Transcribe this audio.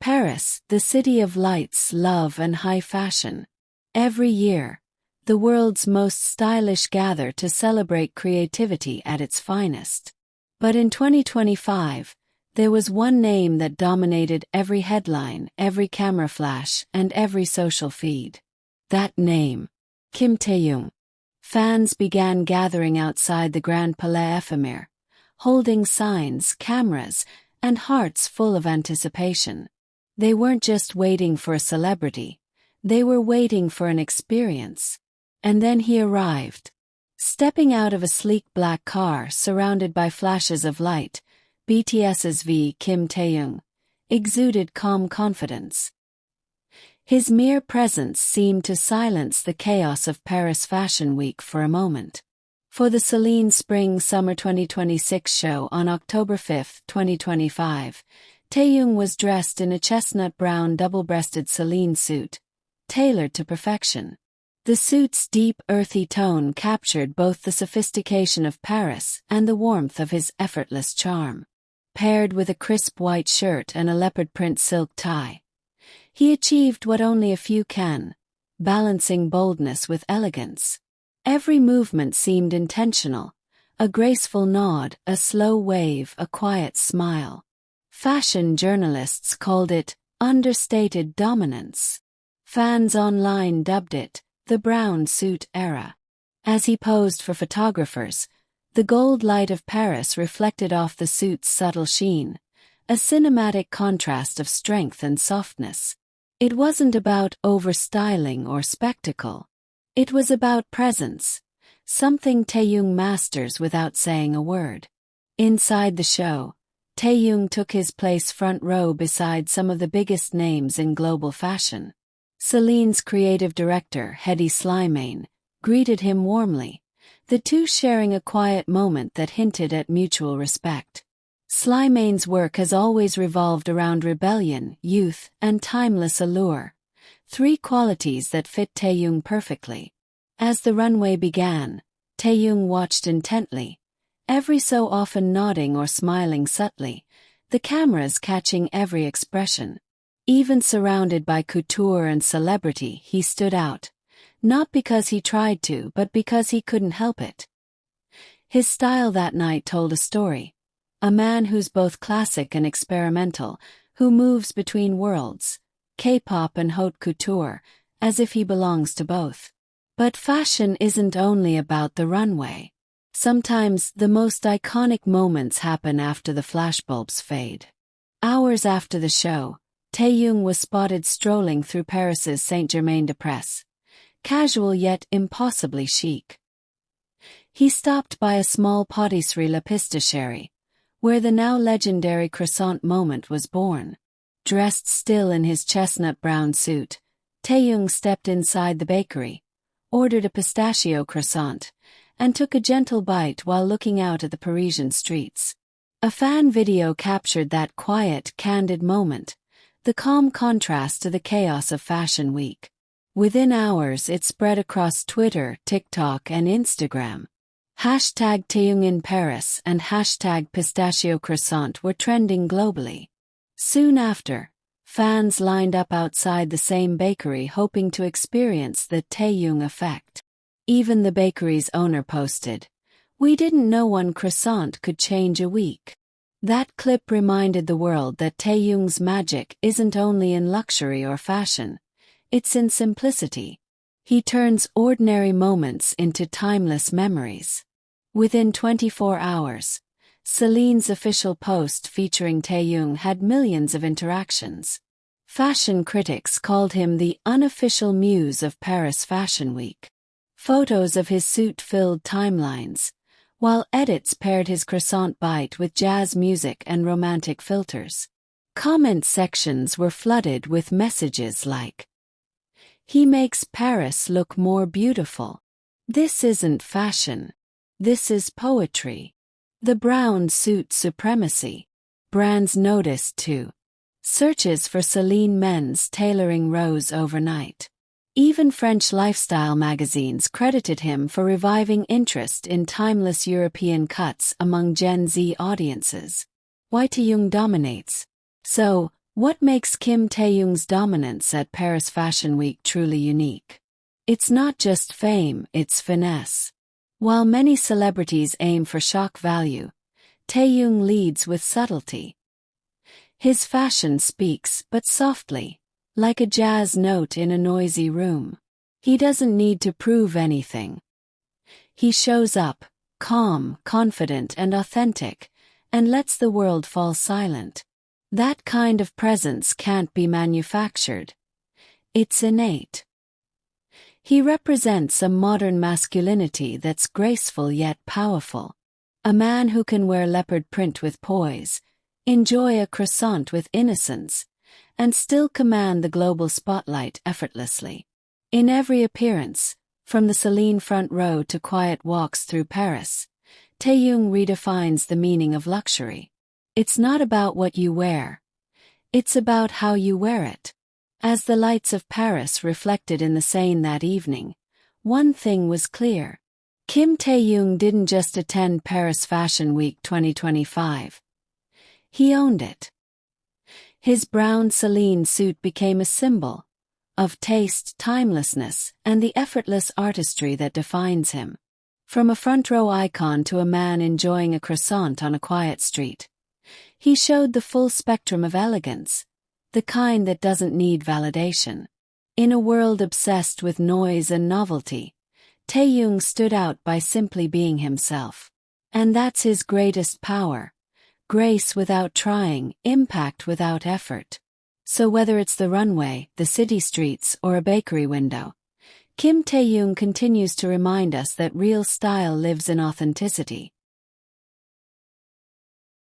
Paris, the city of lights, love and high fashion. Every year, the world's most stylish gather to celebrate creativity at its finest. But in 2025, there was one name that dominated every headline, every camera flash, and every social feed. That name, Kim Taehyung. Fans began gathering outside the Grand Palais Éphémère, holding signs, cameras, and hearts full of anticipation. They weren't just waiting for a celebrity, they were waiting for an experience. And then he arrived. Stepping out of a sleek black car surrounded by flashes of light, BTS's Kim Taehyung exuded calm confidence. His mere presence seemed to silence the chaos of Paris Fashion Week for a moment. For the Celine Spring-Summer 2026 show on October 5, 2025, Taehyung was dressed in a chestnut brown double-breasted Celine suit, tailored to perfection. The suit's deep, earthy tone captured both the sophistication of Paris and the warmth of his effortless charm. Paired with a crisp white shirt and a leopard print silk tie, he achieved what only a few can, balancing boldness with elegance. Every movement seemed intentional, a graceful nod, a slow wave, a quiet smile. Fashion journalists called it understated dominance. Fans online dubbed it the brown suit era. As he posed for photographers, the gold light of Paris reflected off the suit's subtle sheen, a cinematic contrast of strength and softness. It wasn't about overstyling or spectacle. It was about presence, something Taehyung masters without saying a word. Inside the show, Taehyung took his place front row beside some of the biggest names in global fashion. Celine's creative director, Celine, greeted him warmly, the two sharing a quiet moment that hinted at mutual respect. Slimane's work has always revolved around rebellion, youth, and timeless allure, three qualities that fit Taehyung perfectly. As the runway began, Taehyung watched intently, every so often nodding or smiling subtly, the cameras catching every expression. Even surrounded by couture and celebrity, he stood out, not because he tried to, but because he couldn't help it. His style that night told a story. A man who's both classic and experimental, who moves between worlds, K-pop and haute couture, as if he belongs to both. But fashion isn't only about the runway. Sometimes the most iconic moments happen after the flashbulbs fade. Hours after the show, Taehyung was spotted strolling through Paris's Saint-Germain-des-Prés, casual yet impossibly chic. He stopped by a small pâtisserie La Pistichérie, where the now legendary croissant moment was born. Dressed still in his chestnut brown suit, Taehyung stepped inside the bakery, ordered a pistachio croissant, and took a gentle bite while looking out at the Parisian streets. A fan video captured that quiet, candid moment, the calm contrast to the chaos of Fashion Week. Within hours it spread across Twitter, TikTok, and Instagram. Hashtag Taehyung in Paris and hashtag pistachio croissant were trending globally. Soon after, fans lined up outside the same bakery hoping to experience the Taehyung effect. Even the bakery's owner posted, "We didn't know one croissant could change a week." That clip reminded the world that Taehyung's magic isn't only in luxury or fashion, it's in simplicity. He turns ordinary moments into timeless memories. Within 24 hours, Celine's official post featuring Taehyung had millions of interactions. Fashion critics called him the unofficial muse of Paris Fashion Week. Photos of his suit filled timelines, while edits paired his croissant bite with jazz music and romantic filters. Comment sections were flooded with messages like, "He makes Paris look more beautiful. This isn't fashion. This is poetry. The brown suit supremacy." Brands noticed too. Searches for Celine men's tailoring rose overnight. Even French lifestyle magazines credited him for reviving interest in timeless European cuts among Gen Z audiences. Why Taehyung dominates. So, What makes Kim Taehyung's dominance at Paris Fashion Week truly unique? It's not just fame, it's finesse. While many celebrities aim for shock value, Taehyung leads with subtlety. His fashion speaks, but softly, like a jazz note in a noisy room. He doesn't need to prove anything. He shows up, calm, confident and authentic, and lets the world fall silent. That kind of presence can't be manufactured. It's innate. He represents a modern masculinity that's graceful yet powerful. A man who can wear leopard print with poise, enjoy a croissant with innocence, and still command the global spotlight effortlessly. In every appearance, from the Celine front row to quiet walks through Paris, Taehyung redefines the meaning of luxury. It's not about what you wear. It's about how you wear it. As the lights of Paris reflected in the Seine that evening, one thing was clear. Kim Taehyung didn't just attend Paris Fashion Week 2025. He owned it. His brown Celine suit became a symbol of taste, timelessness, and the effortless artistry that defines him. From a front-row icon to a man enjoying a croissant on a quiet street, he showed the full spectrum of elegance, the kind that doesn't need validation. In a world obsessed with noise and novelty, Taehyung stood out by simply being himself. And that's his greatest power. Grace without trying, impact without effort. So whether it's the runway, the city streets, or a bakery window, Kim Taehyung continues to remind us that real style lives in authenticity.